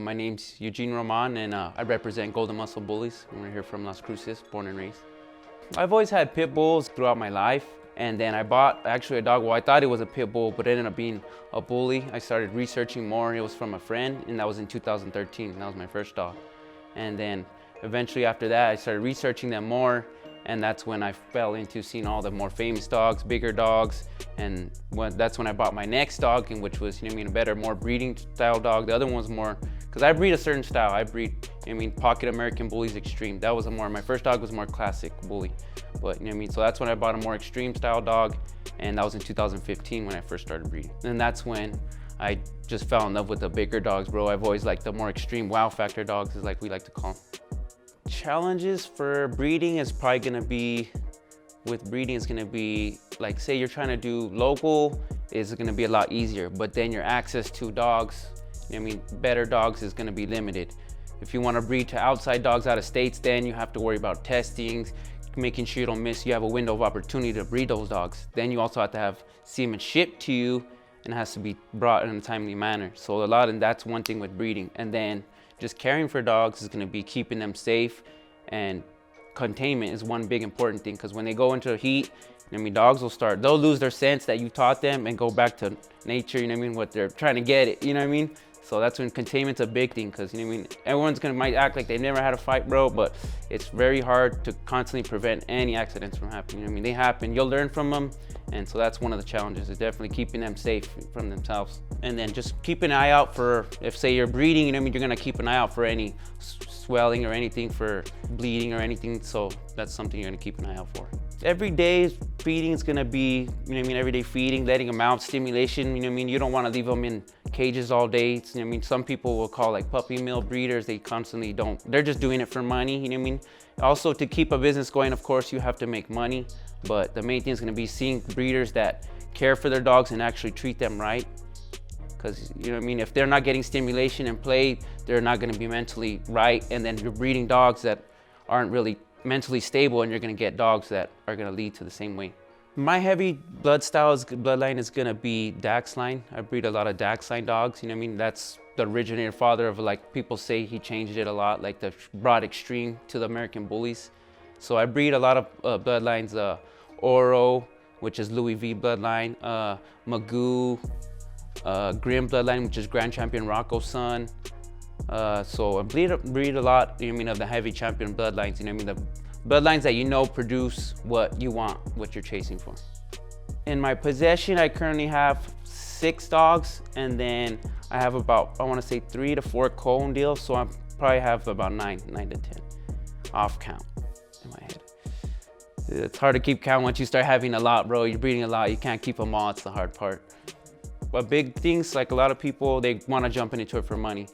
My name's Eugene Roman, and I represent Golden Muscle Bullies. We're here from Las Cruces, born and raised. I've always had pit bulls throughout my life, and then I bought actually a dog. Well, I thought it was a pit bull, but it ended up being a bully. I started researching more. It was from a friend, and that was in 2013. That was my first dog. And then eventually after that, I started researching them more, and that's when I fell into seeing all the more famous dogs, bigger dogs, and that's when I bought my next dog, and which was, a better, more breeding style dog. The other one was more, because I breed a certain style. I breed, Pocket American Bullies Extreme. That was my first dog was more classic bully, but so that's when I bought a more extreme style dog, and that was in 2015 when I first started breeding. And that's when I just fell in love with the bigger dogs, bro. I've always liked the more extreme wow factor dogs, is like we like to call them. Challenges for breeding is probably gonna be, like, say you're trying to do local, is gonna be a lot easier, but then your access to dogs, better dogs is gonna be limited. If you wanna breed to outside dogs out of states, then you have to worry about testings, making sure you don't miss, you have a window of opportunity to breed those dogs. Then you also have to have semen shipped to you, and it has to be brought in a timely manner. So and that's one thing with breeding. And then just caring for dogs is gonna be keeping them safe, and containment is one big important thing, because when they go into heat, dogs they'll lose their sense that you taught them and go back to nature, what they're trying to get it, So that's when containment's a big thing, because everyone's might act like they've never had a fight, bro, but it's very hard to constantly prevent any accidents from happening. They happen, you'll learn from them, and so that's one of the challenges, is definitely keeping them safe from themselves. And then just keep an eye out for, if say you're breeding, you're gonna keep an eye out for any swelling or anything, for bleeding or anything, so that's something you're gonna keep an eye out for. Every day feeding is gonna be, everyday feeding, letting them out, stimulation, you don't wanna leave them in cages all day. Some people will call like puppy mill breeders, they constantly they're just doing it for money, Also, to keep a business going, of course, you have to make money, but the main thing is gonna be seeing breeders that care for their dogs and actually treat them right. Because, if they're not getting stimulation and play, they're not gonna be mentally right, and then you're breeding dogs that aren't really mentally stable, and you're gonna get dogs that are gonna lead to the same way. My heavy bloodline is gonna be Dachshund. I breed a lot of Dachshund dogs, that's the originator father of, like, people say he changed it a lot, like the broad extreme to the American Bullies. So I breed a lot of bloodlines, Oro, which is Louis V bloodline, Magoo, Grim bloodline, which is Grand Champion Rocco's son. So I breed a lot, of the heavy champion bloodlines, the bloodlines that produce what you want, what you're chasing for. In my possession, I currently have 6 dogs, and then I have about, I wanna say 3 to 4 co-owned deals, so I probably have about 9 to 10 off count in my head. It's hard to keep count once you start having a lot, bro. You're breeding a lot, you can't keep them all, it's the hard part. But big things, like a lot of people, they wanna jump into it for money.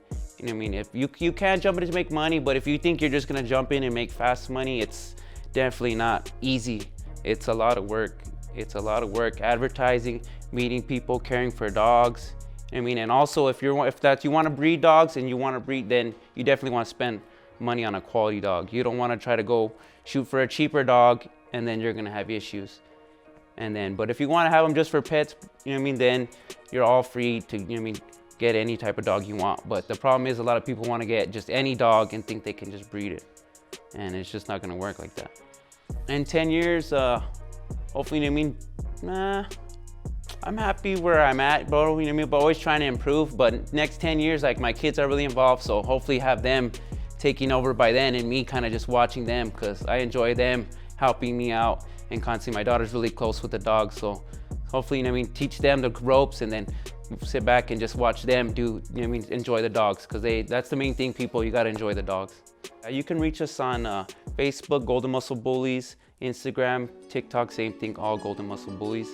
If you can jump in to make money, but if you think you're just gonna jump in and make fast money, it's definitely not easy. It's a lot of work. It's a lot of work, advertising, meeting people, caring for dogs. And also if you want to breed dogs and you want to breed, then you definitely want to spend money on a quality dog. You don't want to try to go shoot for a cheaper dog, and then you're gonna have issues. But if you want to have them just for pets, then you're all free to, get any type of dog you want. But the problem is, a lot of people want to get just any dog and think they can just breed it, and it's just not gonna work like that. In 10 years, hopefully, I'm happy where I'm at, bro, but always trying to improve. But next 10 years, like, my kids are really involved, so hopefully have them taking over by then, and me kind of just watching them, because I enjoy them helping me out, and constantly my daughter's really close with the dogs, so hopefully, teach them the ropes, and then sit back and just watch them do, enjoy the dogs, because that's the main thing, people, you got to enjoy the dogs. You can reach us on Facebook, Golden Muscle Bullies, Instagram, TikTok, same thing, all Golden Muscle Bullies.